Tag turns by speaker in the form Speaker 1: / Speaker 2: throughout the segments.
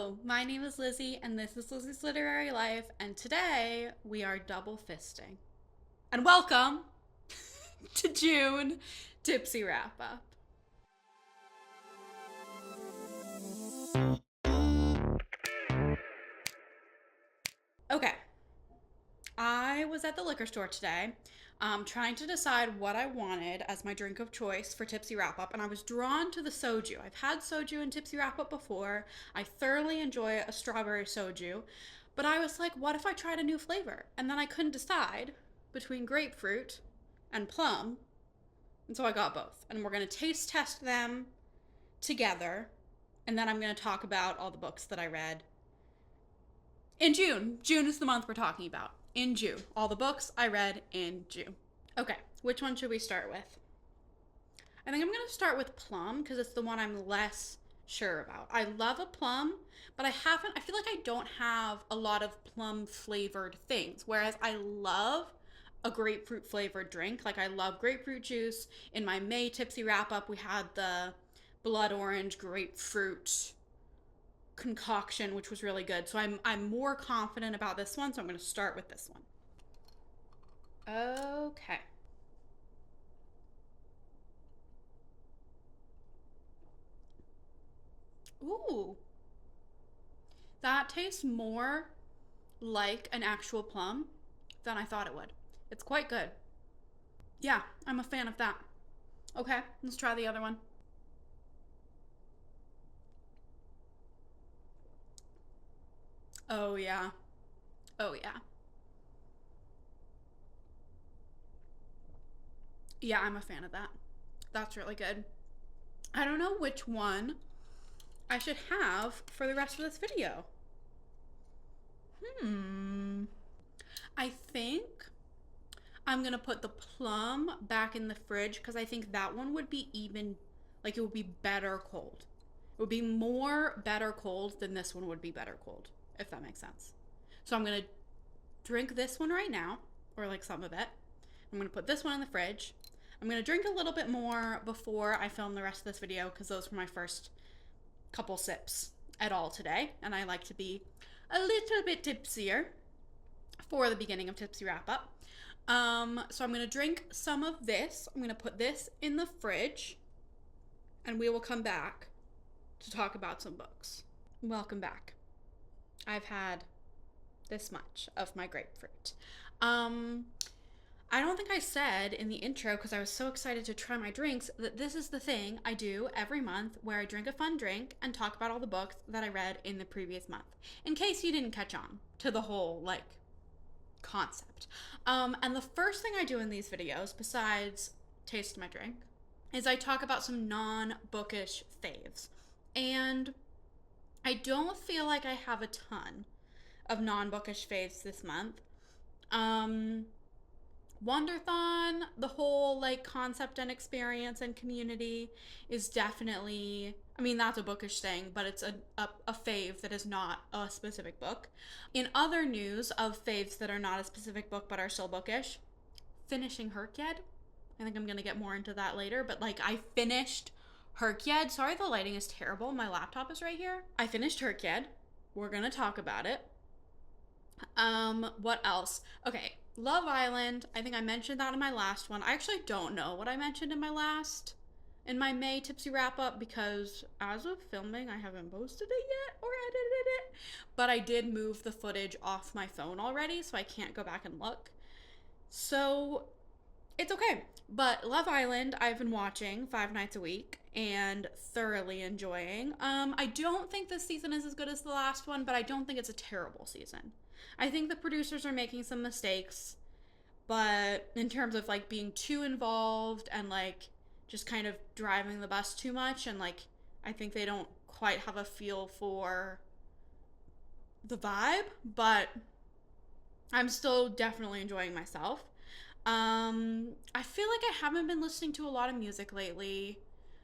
Speaker 1: Hello, my name is Lizzie, and this is Lizzie's Literary Life, and today we are double fisting. And welcome to June Tipsy Wrap Up. Okay, I was at the liquor store today, trying to decide what I wanted as my drink of choice for Tipsy Wrap Up, and I was drawn to the soju. I've had soju in Tipsy Wrap Up before. I thoroughly enjoy a strawberry soju, but I was like, what if I tried a new flavor? And then I couldn't decide between grapefruit and plum, and so I got both. And we're gonna taste test them together, and then I'm gonna talk about all the books that I read in June. June is the month we're talking about. In June. All the books I read in June. Okay, which one should we start with? I think I'm going to start with plum because it's the one I'm less sure about. I love a plum, but I feel like I don't have a lot of plum flavored things, whereas I love a grapefruit flavored drink. Like I love grapefruit juice. In my May Tipsy Wrap Up, we had the blood orange grapefruit concoction, which was really good. So I'm more confident about this one, so I'm going to start with this one. Okay. Ooh. That tastes more like an actual plum than I thought it would. It's quite good. Yeah, I'm a fan of that. Okay, let's try the other one. Oh, yeah. Oh, yeah. Yeah, I'm a fan of that. That's really good. I don't know which one I should have for the rest of this video. I think I'm gonna put the plum back in the fridge because I think that one would be even, like it would be better cold. It would be more better cold than this one would be better cold, if that makes sense. So I'm gonna drink this one right now, or like some of it. I'm gonna put this one in the fridge. I'm gonna drink a little bit more before I film the rest of this video because those were my first couple sips at all today, and I like to be a little bit tipsier for the beginning of Tipsy Wrap Up. So I'm gonna drink some of this. I'm gonna put this in the fridge, and we will come back to talk about some books. Welcome back. I've had this much of my grapefruit. I don't think I said in the intro, because I was so excited to try my drinks, that this is the thing I do every month where I drink a fun drink and talk about all the books that I read in the previous month, in case you didn't catch on to the whole, like, concept. And the first thing I do in these videos, besides taste my drink, is I talk about some non-bookish faves. And I don't feel like I have a ton of non-bookish faves this month. Wonderthon, the whole like concept and experience and community is definitely, I mean, that's a bookish thing, but it's a fave that is not a specific book. In other news of faves that are not a specific book but are still bookish, finishing hrcyed. I think I'm gonna get more into that later, but like I finished hrcyed. Sorry, the lighting is terrible. My laptop is right here. I finished hrcyed. We're gonna talk about it. What else? Okay, Love Island. I think I mentioned that in my last one. I actually don't know what I mentioned in my May Tipsy Wrap Up, because as of filming, I haven't posted it yet or edited it. But I did move the footage off my phone already, so I can't go back and look. So it's okay. But Love Island, I've been watching 5 nights a week and thoroughly enjoying. I don't think this season is as good as the last one, but I don't think it's a terrible season. I think the producers are making some mistakes, but in terms of like being too involved and like just kind of driving the bus too much, and like I think they don't quite have a feel for the vibe, but I'm still definitely enjoying myself. I feel like I haven't been listening to a lot of music lately,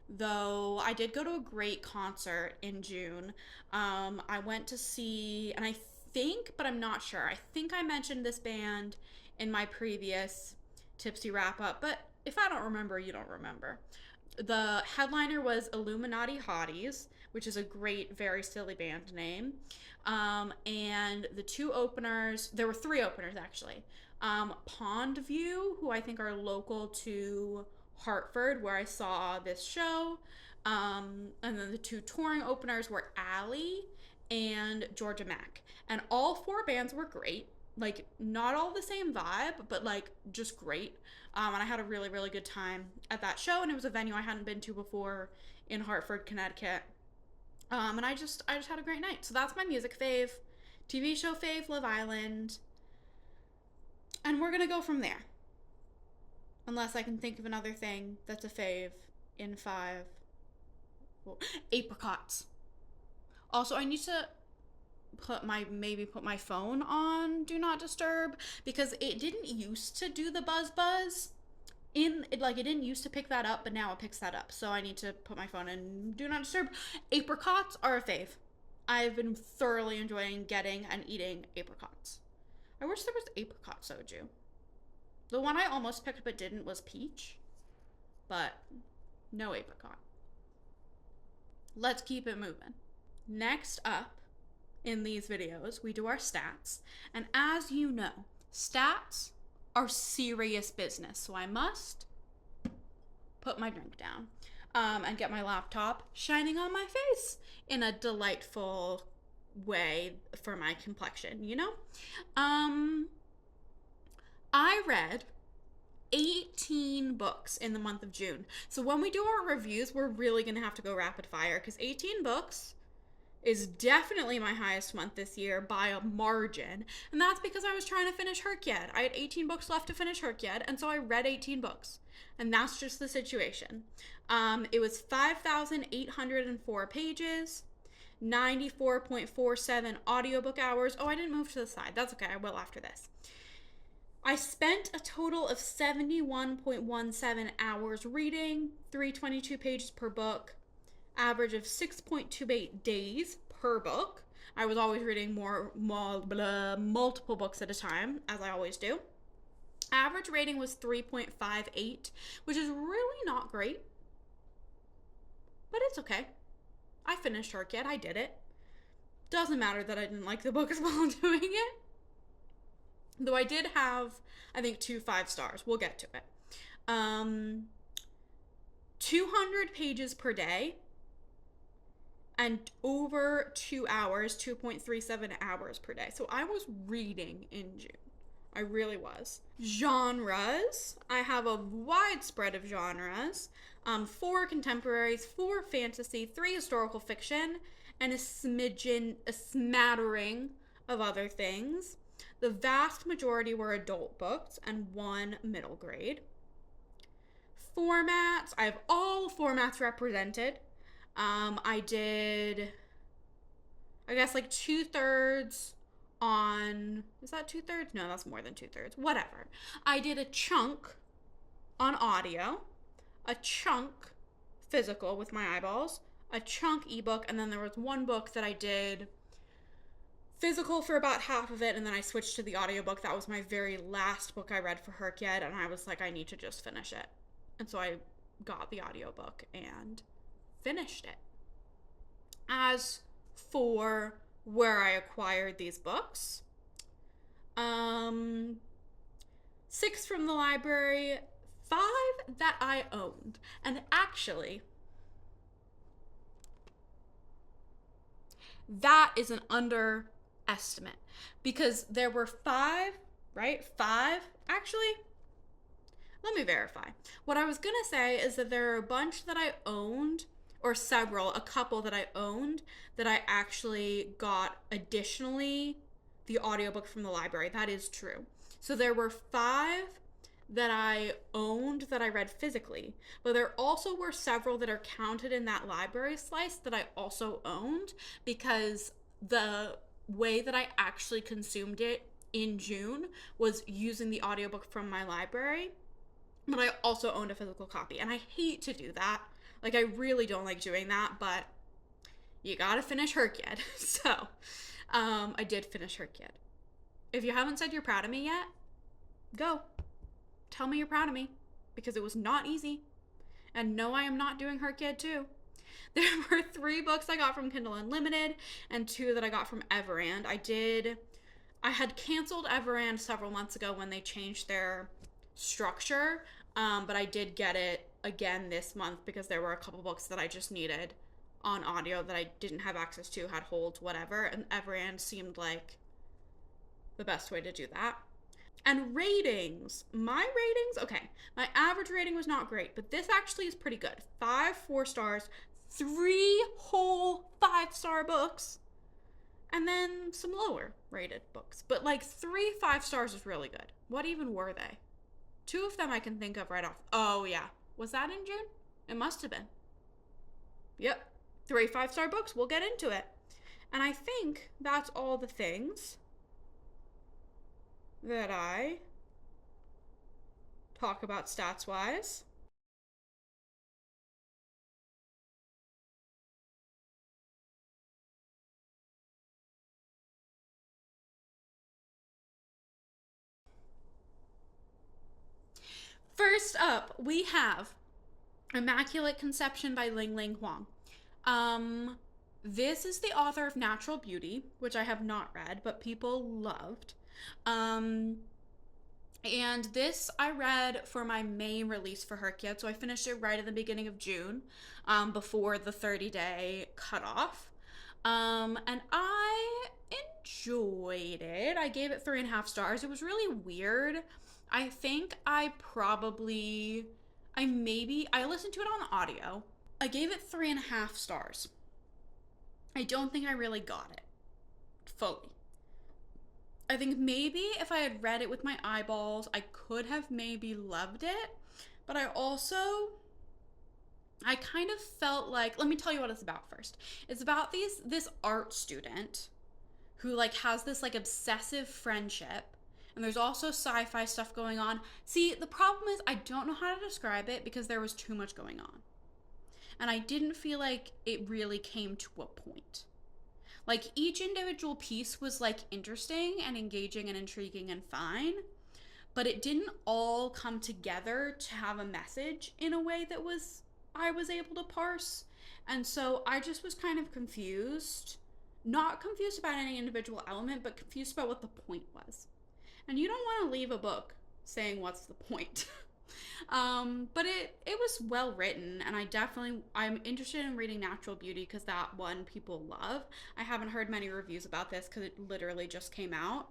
Speaker 1: though I did go to a great concert in June. I went to see, and I think, but I'm not sure, I think I mentioned this band in my previous Tipsy Wrap Up, but if I don't remember, you don't remember. The headliner was Illuminati Hotties which is a great, very silly band name. And the two openers, there were three openers actually. Pond View, who I think are local to Hartford, where I saw this show. And then the two touring openers were Allie and Georgia Mack. And all four bands were great. Like, not all the same vibe, but like just great. And I had a really, really good time at that show, and it was a venue I hadn't been to before in Hartford, Connecticut. And I just had a great night. So that's my music fave. TV show fave, Love Island. And we're gonna go from there. Unless I can think of another thing that's a fave in 5. Well, apricots. Also, I need to put my phone on do not disturb, because it didn't used to do the buzz it didn't used to pick that up, but now it picks that up, so I need to put my phone in do not disturb. Apricots are a fave. I've been thoroughly enjoying getting and eating apricots. I wish there was apricot soju. The one I almost picked but didn't was peach, but no apricot. Let's keep it moving. Next up in these videos, we do our stats. And as you know, stats are serious business. So I must put my drink down and get my laptop shining on my face in a delightful way for my complexion, you know? I read 18 books in the month of June. So when we do our reviews, we're really going to have to go rapid fire, because 18 books is definitely my highest month this year by a margin. And that's because I was trying to finish hrcyed. I had 18 books left to finish hrcyed, and so I read 18 books. And that's just the situation. It was 5,804 pages, 94.47 audiobook hours. Oh, I didn't move to the side. That's okay. I will after this. I spent a total of 71.17 hours reading, 322 pages per book, average of 6.28 days per book. I was always reading multiple books at a time, as I always do. Average rating was 3.58, which is really not great, but it's okay. I finished hrcyed. I did it. Doesn't matter that I didn't like the book as well doing it. Though I did have, I think, 2 5 stars. We'll get to it. 200 pages per day and over 2 hours, 2.37 hours per day. So I was reading in June. I really was. Genres. I have a wide spread of genres. 4 contemporaries, 4 fantasy, 3 historical fiction, and a smattering of other things. The vast majority were adult books and 1 middle grade. Formats. I have all formats represented. I did, I guess, like 2/3 on, is that 2/3? No, that's more than 2/3. Whatever. I did a chunk on audio, a chunk physical with my eyeballs, a chunk ebook, and then there was 1 book that I did physical for about half of it, and then I switched to the audiobook. That was my very last book I read for hrcyed, and I was like, I need to just finish it. And so I got the audiobook and finished it. As for where I acquired these books, 6 from the library, 5 that I owned. And actually, that is an underestimate, because there were 5, right? 5, actually. Let me verify. What I was going to say is that there are a bunch that I owned, or several, a couple that I owned, that I actually got additionally the audiobook from the library. That is true. So there were 5 that I owned that I read physically, but there also were several that are counted in that library slice that I also owned, because the way that I actually consumed it in June was using the audiobook from my library, but I also owned a physical copy, and I hate to do that. Like, I really don't like doing that, but you gotta finish hrcyed. So, I did finish hrcyed. If you haven't said you're proud of me yet, go. Tell me you're proud of me, because it was not easy. And no, I am not doing hrcyed too. There were 3 books I got from Kindle Unlimited and 2 that I got from Everand. I had canceled Everand several months ago when they changed their structure, but I did get it again this month because there were a couple books that I just needed on audio that I didn't have access to, had holds, whatever, and Everand seemed like the best way to do that. And ratings. Okay, my average rating was not great, but this actually is pretty good. 5 4 stars, 3 whole 5-star books, and then some lower rated books. But like 3 5 stars is really good. What even were they? 2 of them I can think of right off. Oh, yeah. Was that in June? It must have been. Yep. 3 5-star books. We'll get into it. And I think that's all the things that I talk about stats wise. First up, we have Immaculate Conception by Ling Ling Huang. This is the author of Natural Beauty, which I have not read, but people loved. And this I read for my May release for hrcyed, so I finished it right at the beginning of June, before the 30-day cutoff. And I enjoyed it. I gave it 3.5 stars. It was really weird. I think I listened to it on audio. I gave it 3.5 stars. I don't think I really got it fully. I think maybe if I had read it with my eyeballs, I could have maybe loved it. But I kind of felt like, let me tell you what it's about first. It's about this art student who like has this like obsessive friendship, and there's also sci-fi stuff going on. See, the problem is I don't know how to describe it because there was too much going on. And I didn't feel like it really came to a point. Like each individual piece was like interesting and engaging and intriguing and fine, but it didn't all come together to have a message in a way that I was able to parse. And so I just was kind of confused. Not confused about any individual element, but confused about what the point was. And you don't want to leave a book saying what's the point. But it was well written, and I'm interested in reading Natural Beauty because that one people love. I haven't heard many reviews about this because it literally just came out.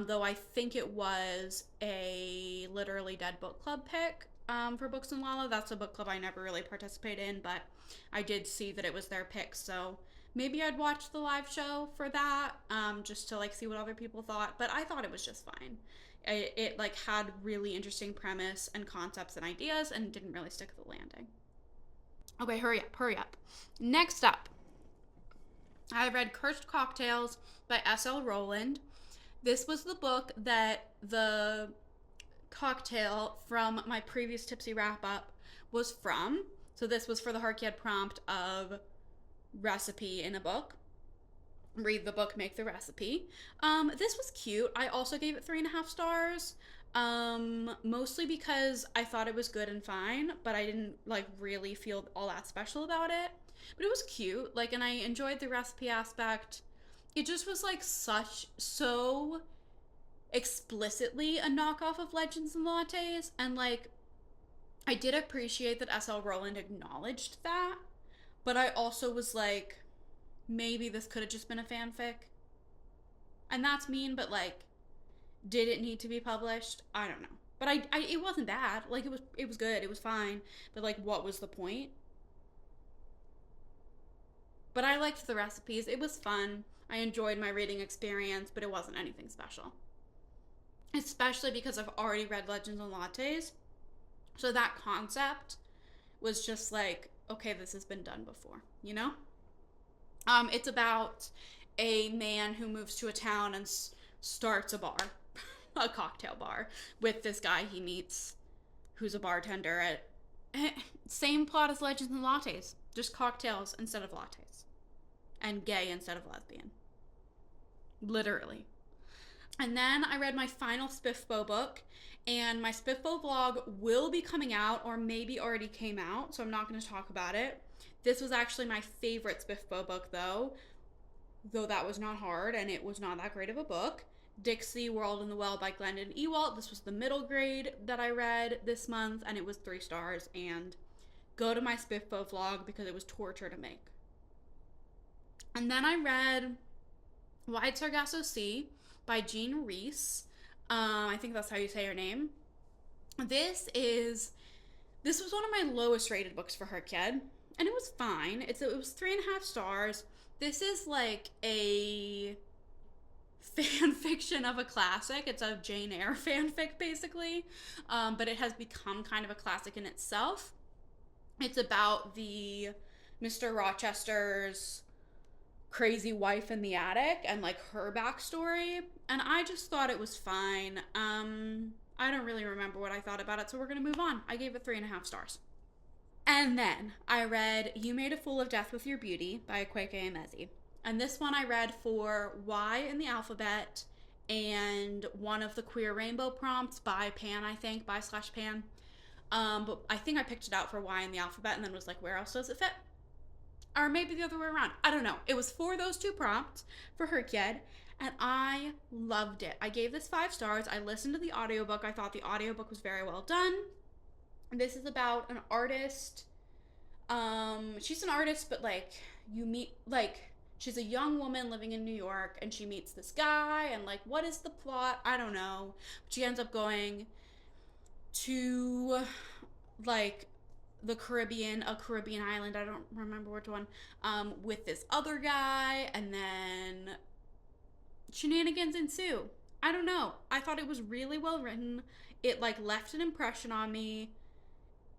Speaker 1: Though I think it was a Literally Dead book club pick for Books and Lala. That's a book club I never really participate in, but I did see that it was their pick, so maybe I'd watch the live show for that, just to like see what other people thought. But I thought it was just fine. It like had really interesting premise and concepts and ideas and didn't really stick to the landing. Okay, hurry up. Next up, I read Cursed Cocktails by S.L. Rowland. This was the book that the cocktail from my previous Tipsy Wrap Up was from. So this was for the hrcyed prompt of recipe in a book. Read the book, make the recipe. This was cute. I also gave it 3.5 stars. Mostly because I thought it was good and fine, but I didn't like really feel all that special about it. But it was cute, like, and I enjoyed the recipe aspect. It just was like so explicitly a knockoff of Legends and Lattes, and like I did appreciate that S.L. Rowland acknowledged that, but I also was like, maybe this could have just been a fanfic. And that's mean, but like, did it need to be published? I don't know. But it wasn't bad. Like it was good. It was fine. But like, what was the point? But I liked the recipes. It was fun. I enjoyed my reading experience, but it wasn't anything special. Especially because I've already read Legends and Lattes. So that concept was just like, okay, this has been done before, you know? It's about a man who moves to a town and starts a bar, a cocktail bar, with this guy he meets who's a bartender at... Same plot as Legends and Lattes, just cocktails instead of lattes. And gay instead of lesbian. Literally. And then I read my final Spiffbo book, and my Spiffbo vlog will be coming out, or maybe already came out, so I'm not going to talk about it. This was actually my favorite Spiffbo book, though that was not hard and it was not that great of a book. Dixie, World in the Well by Glendon Ewalt. This was the middle grade that I read this month, and it was 3 stars. And go to my Spiffbo vlog because it was torture to make. And then I read Wide Sargasso Sea by Jean Reese. I think that's how you say her name. This was one of my lowest rated books for hrcyed, and it was fine. It was 3.5 stars. This is like a fan fiction of a classic. It's a Jane Eyre fanfic, basically, but it has become kind of a classic in itself. It's about the Mr. Rochester's crazy wife in the attic and like her backstory, and I just thought it was fine. I don't really remember what I thought about it, so we're gonna move on. I gave it 3.5 stars. And then I read You Made a Fool of Death with Your Beauty by Akwaeke Emezi. And this one I read for Y in the Alphabet and one of the Queer Rainbow prompts by Pan, I think, by/Pan. But I think I picked it out for Y in the Alphabet and then was like, where else does it fit? Or maybe the other way around. I don't know. It was for those 2 prompts for hrcyed, and I loved it. I gave this 5 stars. I listened to the audiobook. I thought the audiobook was very well done. This is about an artist. She's an artist, but like you meet, like she's a young woman living in New York, and she meets this guy, and like what is the plot? I don't know. But she ends up going to like the Caribbean, a Caribbean island, I don't remember which one, with this other guy, and then shenanigans ensue. I don't know. I thought it was really well written. It like left an impression on me.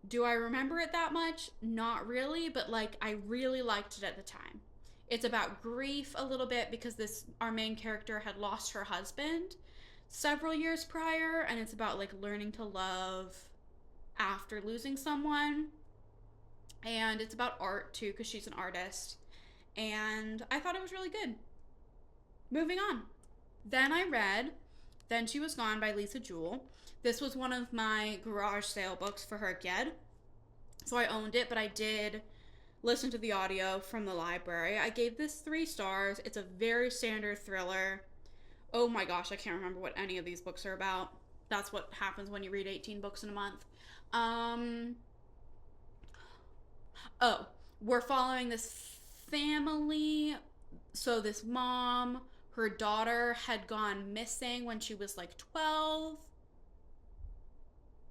Speaker 1: Do I remember it that much? Not really, but like I really liked it at the time. It's about grief a little bit because our main character had lost her husband several years prior, and it's about like learning to love after losing someone. And it's about art too because she's an artist, and I thought it was really good. Moving on. Then I read Then She Was Gone by Lisa Jewell. This was one of my garage sale books for hrcyed, so I owned it, but I did listen to the audio from the library. I gave this 3 stars. It's a very standard thriller. Oh my gosh, I can't remember what any of these books are about. That's what happens when you read 18 books in a month. We're following this family. So this mom, her daughter had gone missing when she was like 12.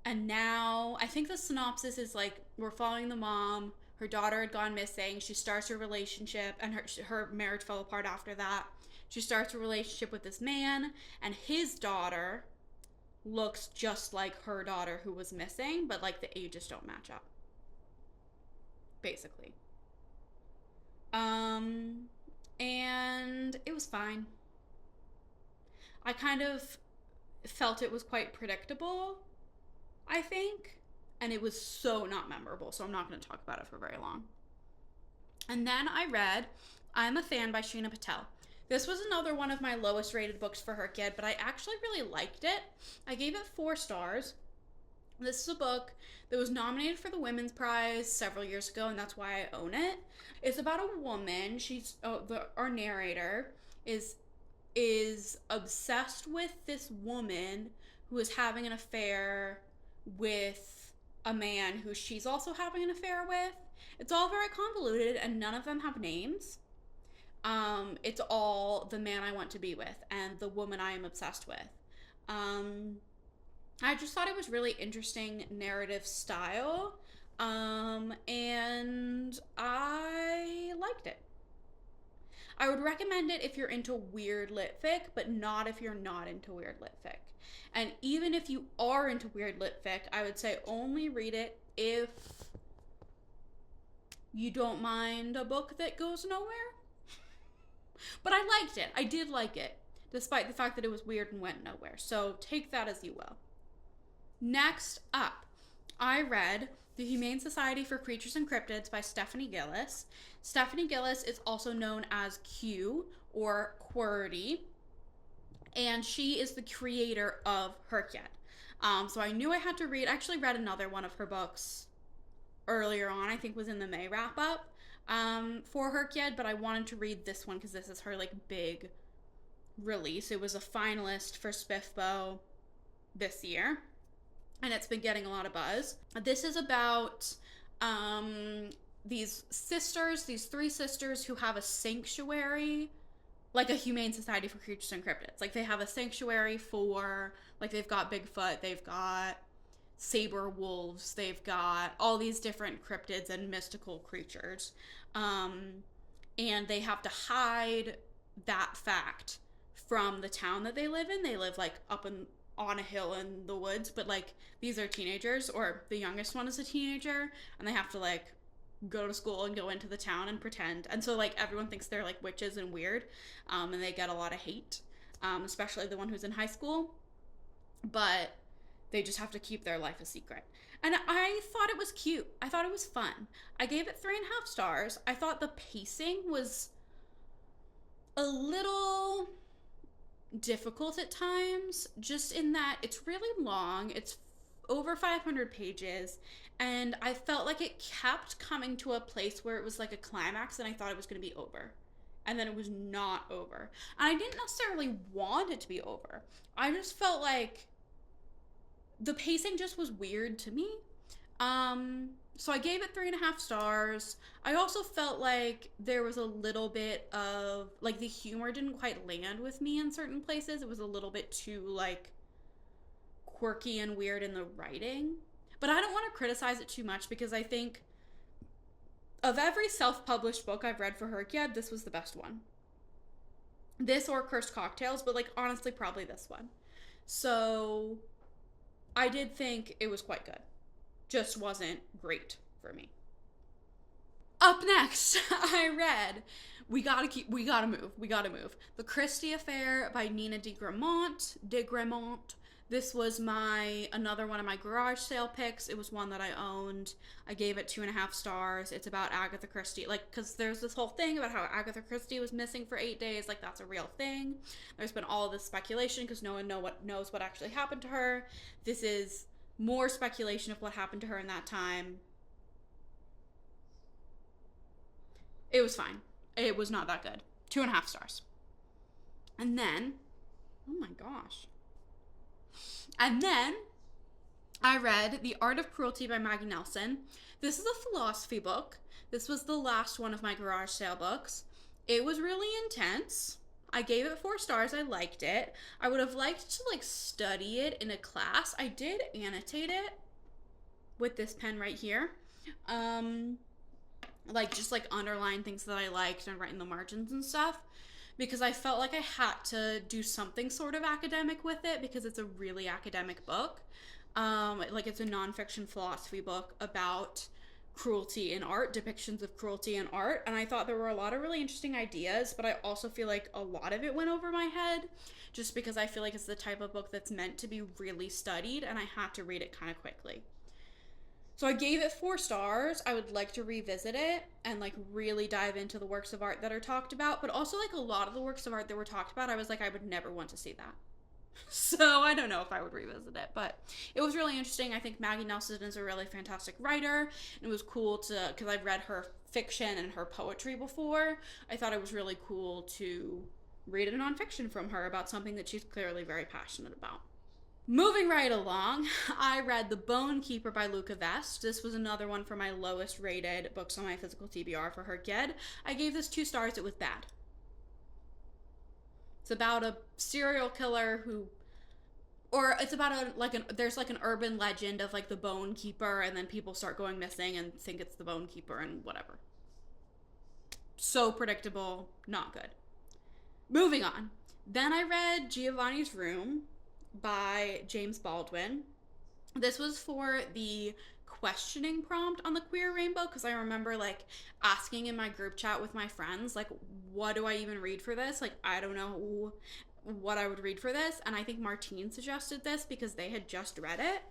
Speaker 1: And now, I think the synopsis is like, we're following the mom. Her daughter had gone missing. She starts her relationship, and her marriage fell apart after that. She starts a relationship with this man, and his daughter looks just like her daughter who was missing, but like the ages don't match up, basically. And it was fine. I kind of felt it was quite predictable, I think, and it was so not memorable, so I'm not going to talk about it for very long. And then I read I'm a Fan by Sheena Patel. This was another one of my lowest rated books for hrcyed, but I actually really liked it. I gave it 4 stars. This is a book that was nominated for the Women's Prize several years ago, and that's why I own it. It's about a woman. Our narrator is obsessed with this woman who is having an affair with a man who she's also having an affair with. It's all very convoluted, and none of them have names. It's all the man I want to be with and the woman I am obsessed with. I just thought it was really interesting narrative style, and I liked it. I would recommend it if you're into weird lit fic, but not if you're not into weird lit fic. And even if you are into weird lit fic, I would say only read it if you don't mind a book that goes nowhere. But I liked it. I did like it, despite the fact that it was weird and went nowhere. So take that as you will. Next up, I read The Humane Society for Creatures and Cryptids by Stephanie Gillis. Stephanie Gillis is also known as Q or QWERTY, and she is the creator of hrcyed. So I knew I had to read. I actually read another one of her books earlier on, I think was in the May wrap up. for Herkyed, but I wanted to read this one because this is her like big release. It was a finalist for SPIFBO this year, and it's been getting a lot of buzz. This is about these sisters, these three sisters who have a sanctuary, like a humane society for creatures and cryptids. Like they have a sanctuary for, like they've got Bigfoot, they've got saber wolves, they've got all these different cryptids and mystical creatures. And they have to hide that fact from the town that they live in. They live like up on a hill in the woods, but like these are teenagers, or the youngest one is a teenager, and they have to like go to school and go into the town and pretend. And so like everyone thinks they're like witches and weird, and they get a lot of hate, especially the one who's in high school. But they just have to keep their life a secret. And I thought it was cute. I thought it was fun. I gave it 3.5 stars. I thought the pacing was a little difficult at times, just in that it's really long. It's over 500 pages, and I felt like it kept coming to a place where it was like a climax, and I thought it was going to be over. And then it was not over. And I didn't necessarily want it to be over. I just felt like the pacing just was weird to me. So I gave it 3.5 stars. I also felt like there was a little bit of, like, the humor didn't quite land with me in certain places. It was a little bit too, like, quirky and weird in the writing. But I don't want to criticize it too much, because I think of every self-published book I've read for Herkyed, this was the best one. This or Cursed Cocktails, but, like, honestly, probably this one. So I did think it was quite good. Just wasn't great for me. Up next, I read We Gotta Move. The Christie Affair by Nina de Gramont. This was another one of my garage sale picks. It was one that I owned. I gave it 2.5 stars. It's about Agatha Christie. Like, because there's this whole thing about how Agatha Christie was missing for 8 days. Like, that's a real thing. There's been all of this speculation because no one knows what actually happened to her. This is more speculation of what happened to her in that time. It was fine. It was not that good. 2.5 stars. And then, oh my gosh. And then I read The Art of Cruelty by Maggie Nelson. This is a philosophy book. This was the last one of my garage sale books. It was really intense. I gave it 4 stars. I liked it. I would have liked to like study it in a class. I did annotate it with this pen right here. Like just like underline things that I liked and write in the margins and stuff, because I felt like I had to do something sort of academic with it, because it's a really academic book. Like it's a nonfiction philosophy book about cruelty in art, depictions of cruelty in art, and I thought there were a lot of really interesting ideas, but I also feel like a lot of it went over my head, just because I feel like it's the type of book that's meant to be really studied, and I had to read it kind of quickly. So I gave it 4 stars. I would like to revisit it and like really dive into the works of art that are talked about, but also like a lot of the works of art that were talked about, I was like, I would never want to see that. So I don't know if I would revisit it, but it was really interesting. I think Maggie Nelson is a really fantastic writer, and it was cool because I've read her fiction and her poetry before. I thought it was really cool to read a nonfiction from her about something that she's clearly very passionate about. Moving right along, I read The Bone Keeper by Luca Vest. This was another one for my lowest rated books on my physical TBR for Herkyed. I gave this 2 stars. It was bad. It's about a serial killer it's about there's like an urban legend of like the Bone Keeper, and then people start going missing and think it's the Bone Keeper and whatever. So predictable, not good. Moving on. Then I read Giovanni's Room by James Baldwin. This was for the questioning prompt on the Queer Rainbow, because I remember like asking in my group chat with my friends, like, what do I even read for this? Like, I don't know what I would read for this, and I think Martine suggested this because they had just read it,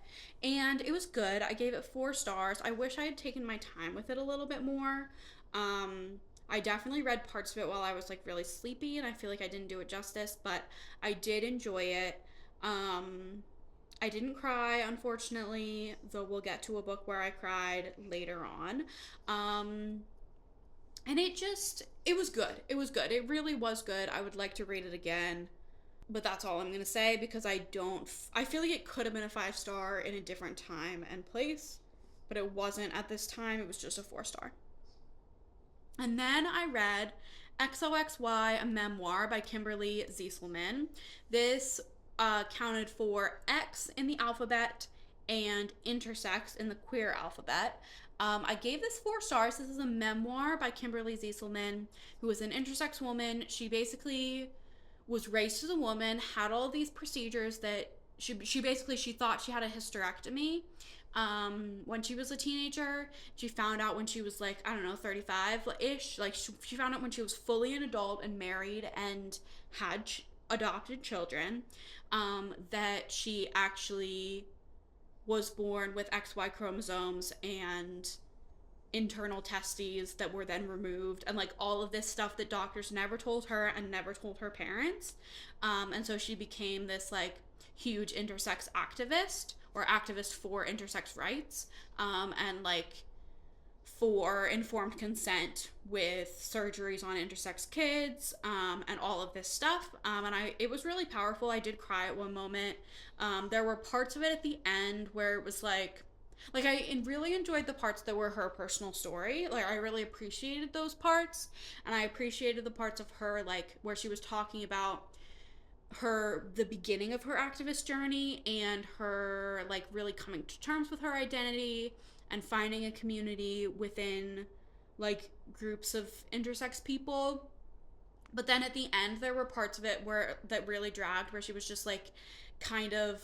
Speaker 1: and it was good. I gave it 4 stars. I wish I had taken my time with it a little bit more. I definitely read parts of it while I was like really sleepy, and I feel like I didn't do it justice, but I did enjoy it. I didn't cry, unfortunately, though we'll get to a book where I cried later on. And it was good. It was good. It really was good. I would like to read it again. But that's all I'm going to say because I feel like it could have been a 5-star in a different time and place, but it wasn't at this time. It was just a 4-star. And then I read XOXY, a memoir by Kimberly Zieselman. This counted for X in the alphabet and intersex in the queer alphabet. I gave this 4 stars. This is a memoir by Kimberly Zieselman, who is an intersex woman. She basically was raised as a woman, had all these procedures that she basically she thought she had a hysterectomy when she was a teenager. She found out when she was like, I don't know, 35-ish. Like she found out when she was fully an adult and married and had adopted children, that she actually was born with XY chromosomes and internal testes that were then removed, and like all of this stuff that doctors never told her and never told her parents. And so she became this like huge intersex activist, or activist for intersex rights, and like for informed consent with surgeries on intersex kids, and all of this stuff. And it was really powerful. I did cry at one moment. There were parts of it at the end where it was like I really enjoyed the parts that were her personal story. Like I really appreciated those parts, and I appreciated the parts of her like where she was talking about the beginning of her activist journey and her like really coming to terms with her identity and finding a community within like groups of intersex people. But then at the end there were parts of it that really dragged, where she was just like kind of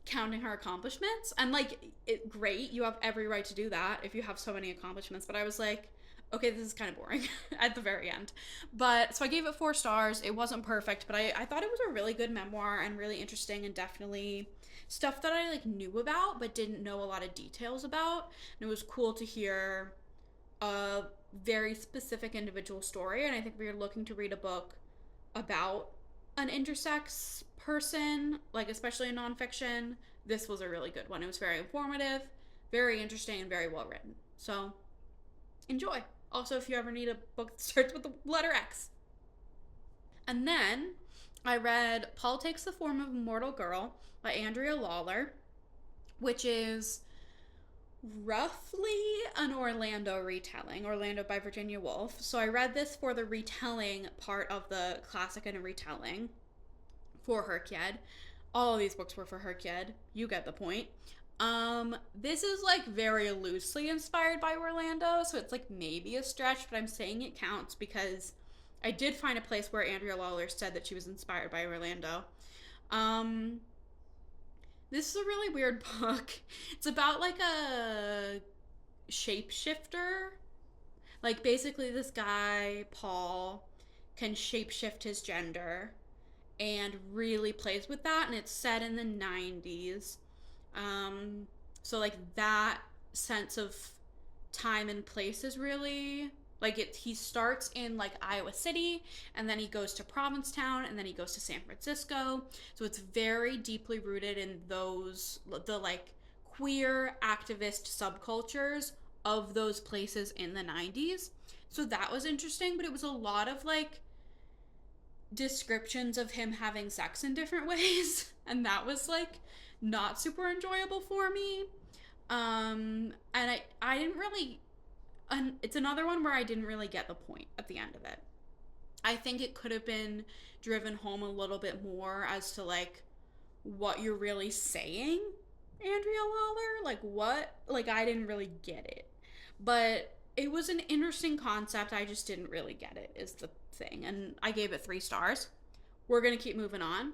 Speaker 1: counting her accomplishments, and like great, you have every right to do that if you have so many accomplishments, but I was like, okay, this is kind of boring at the very end. But so I gave it 4 stars. It wasn't perfect, but I thought it was a really good memoir and really interesting, and definitely stuff that I like knew about but didn't know a lot of details about. And it was cool to hear a very specific individual story. And I think we are looking to read a book about an intersex person, like especially in nonfiction. This was a really good one. It was very informative, very interesting, and very well written. So enjoy. Also, if you ever need a book that starts with the letter X. And then I read Paul Takes the Form of a Mortal Girl by Andrea Lawler, which is roughly an Orlando retelling, Orlando by Virginia Woolf. So I read this for the retelling part of the classic and a retelling for hrcyed. All of these books were for hrcyed. You get the point. This is like very loosely inspired by Orlando, so it's like maybe a stretch, but I'm saying it counts because I did find a place where Andrea Lawler said that she was inspired by Orlando. This is a really weird book. It's about like a shapeshifter. Like basically this guy, Paul, can shapeshift his gender and really plays with that, and it's set in the 90s. So like that sense of time and place is really like he starts in like Iowa City, and then he goes to Provincetown, and then he goes to San Francisco. So it's very deeply rooted in the like queer activist subcultures of those places in the 90s. So that was interesting, but it was a lot of like descriptions of him having sex in different ways, and that was like not super enjoyable for me. And I didn't really, it's another one where I didn't really get the point at the end of it. I think it could have been driven home a little bit more as to like what you're really saying, Andrea Lawler. Like what, like I didn't really get it, but it was an interesting concept. I just didn't really get it is the thing, and I gave it 3 stars. We're gonna keep moving on.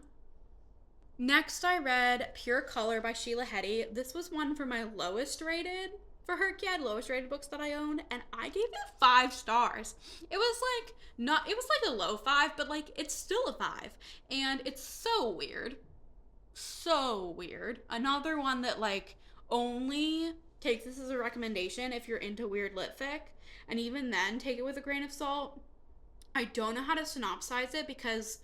Speaker 1: Next, I read Pure Color by Sheila Heti. This was one for my lowest rated for hrcyed, lowest rated books that I owned, and I gave it 5 stars. It was like a low 5, but like it's still a 5, and it's so weird. So weird. Another one that like only take this as a recommendation if you're into weird lit fic, and even then take it with a grain of salt. I don't know how to synopsize it because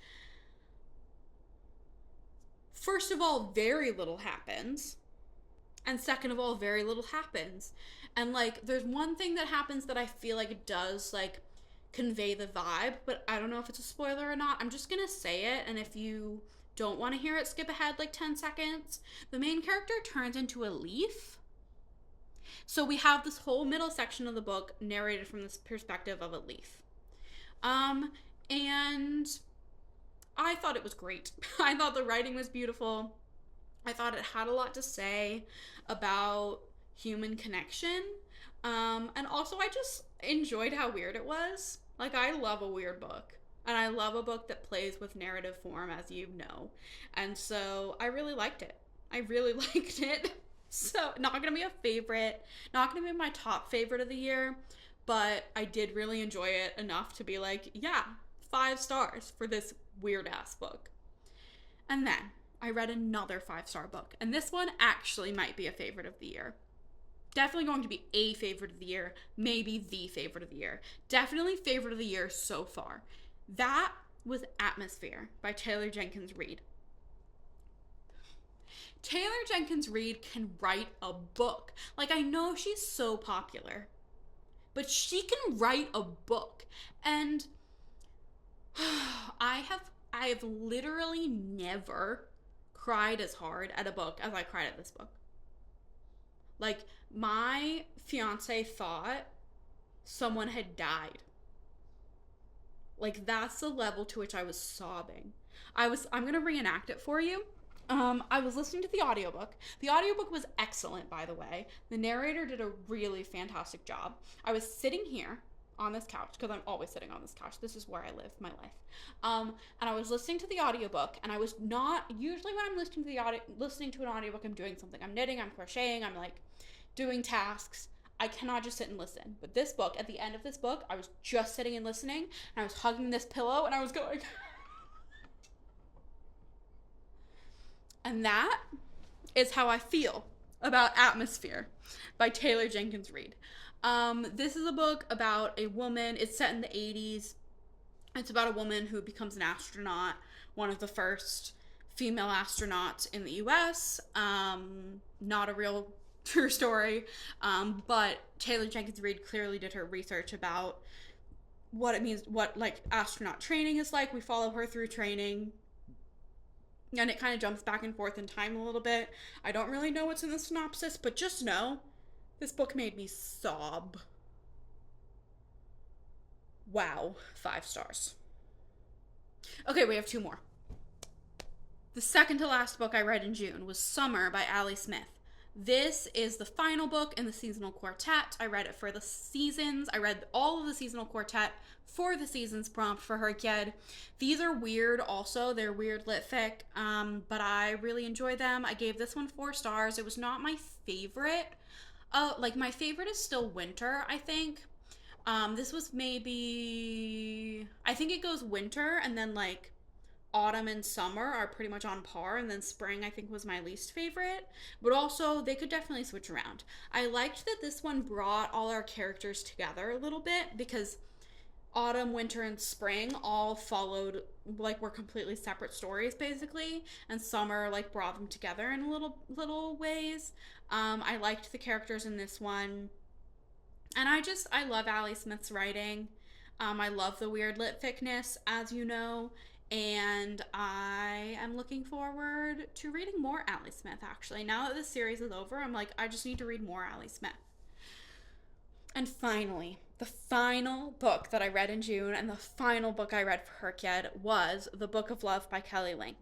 Speaker 1: first of all, very little happens. And second of all, very little happens. And like there's one thing that happens that I feel like it does like convey the vibe, but I don't know if it's a spoiler or not. I'm just gonna say it, and if you don't want to hear it, skip ahead like 10 seconds. The main character turns into a leaf. So we have this whole middle section of the book narrated from this perspective of a leaf. And I thought it was great. I thought the writing was beautiful. I thought it had a lot to say about human connection. And also, I just enjoyed how weird it was. Like, I love a weird book. And I love a book that plays with narrative form, as you know. And so I really liked it. I really liked it. So, not going to be a favorite. Not going to be my top favorite of the year. But I did really enjoy it enough to be like, yeah, 5 stars for this weird ass book. And then I read another 5-star book. And this one actually might be a favorite of the year. Definitely going to be a favorite of the year. Maybe the favorite of the year. Definitely favorite of the year so far. That was Atmosphere by Taylor Jenkins Reid. Taylor Jenkins Reid can write a book. Like, I know she's so popular, but she can write a book. And I have literally never cried as hard at a book as I cried at this book. Like, my fiance thought someone had died. Like, that's the level to which I was sobbing. I'm gonna reenact it for you. I was listening to the audiobook. The audiobook was excellent, by the way. The narrator did a really fantastic job. I was sitting here on this couch, because I'm always sitting on this couch. This is where I live my life. And I was listening to the audiobook, and I was not, usually when I'm listening to an audiobook, I'm doing something. I'm knitting, I'm crocheting, I'm like doing tasks. I cannot just sit and listen. But this book, at the end of this book, I was just sitting and listening, and I was hugging this pillow, and I was going. And that is how I feel about Atmosphere by Taylor Jenkins Reid. This is a book about a woman. It's set in the 80s. It's about a woman who becomes an astronaut, one of the first female astronauts in the US. Not a real true story, but Taylor Jenkins Reid clearly did her research about what it means, what like astronaut training is like. We follow her through training, and it kind of jumps back and forth in time a little bit. I don't really know what's in the synopsis, but just know this book made me sob. Wow, 5 stars. Okay, we have 2 more. The second to last book I read in June was Summer by Allie Smith. This is the final book in the seasonal quartet. I read it for the seasons. I read all of the seasonal quartet for the seasons prompt for hrcyed. These are weird also. They're weird lit fic, but I really enjoy them. I gave this one 4 stars. It was not my favorite. Like, my favorite is still Winter, I think. This was maybe, I think it goes Winter, and then like Autumn and Summer are pretty much on par, and then Spring I think was my least favorite, but also they could definitely switch around. I liked that this one brought all our characters together a little bit, because Autumn, Winter, and Spring all followed, like, were completely separate stories basically, and Summer like brought them together in little ways. I liked the characters in this one, and I love Allie Smith's writing. I love the weird lit thickness, as you know. And I am looking forward to reading more Allie Smith, actually. Now that this series is over, I'm like, I just need to read more Allie Smith. And finally, the final book that I read in June, and the final book I read for hrcyed, was The Book of Love by Kelly Link.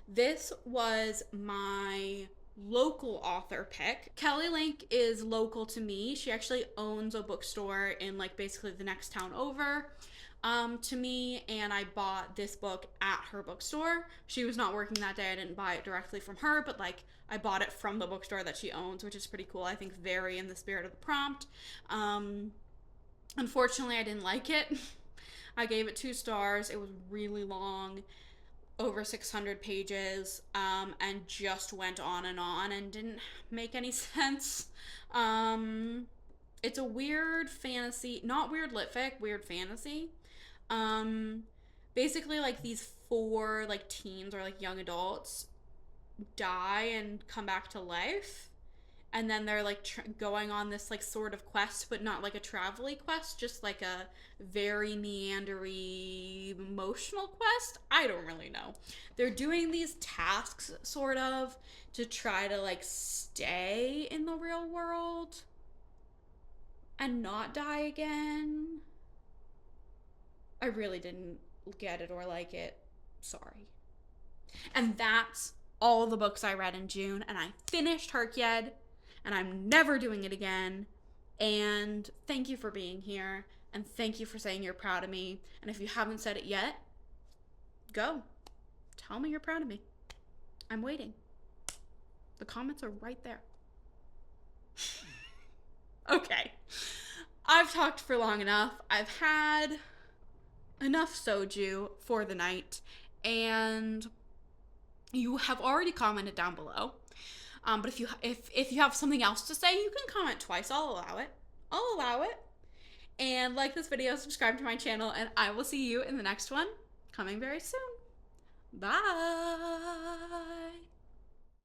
Speaker 1: This was my local author pick. Kelly Link is local to me. She actually owns a bookstore in like basically the next town over to me, and I bought this book at her bookstore. She was not working that day. I didn't buy it directly from her, but like I bought it from the bookstore that she owns, which is pretty cool. I think very in the spirit of the prompt. Unfortunately, I didn't like it. I gave it 2 stars. It was really long, over 600 pages, and just went on and didn't make any sense. It's a weird fantasy, not weird lit fic, weird fantasy. Basically like these 4 like teens or like young adults die and come back to life, and then they're like going on this like sort of quest, but not like a travel-y quest, just like a very meandery emotional quest. I don't really know. They're doing these tasks sort of to try to like stay in the real world and not die again. I really didn't get it or like it. Sorry. And that's all the books I read in June, and I finished hrcyed, and I'm never doing it again. And thank you for being here, and thank you for saying you're proud of me. And if you haven't said it yet, go. Tell me you're proud of me. I'm waiting. The comments are right there. Okay. I've talked for long enough. I've had enough soju for the night, and you have already commented down below. But if you have something else to say, you can comment twice. I'll allow it. I'll allow it. And like this video, subscribe to my channel, and I will see you in the next one, coming very soon. Bye.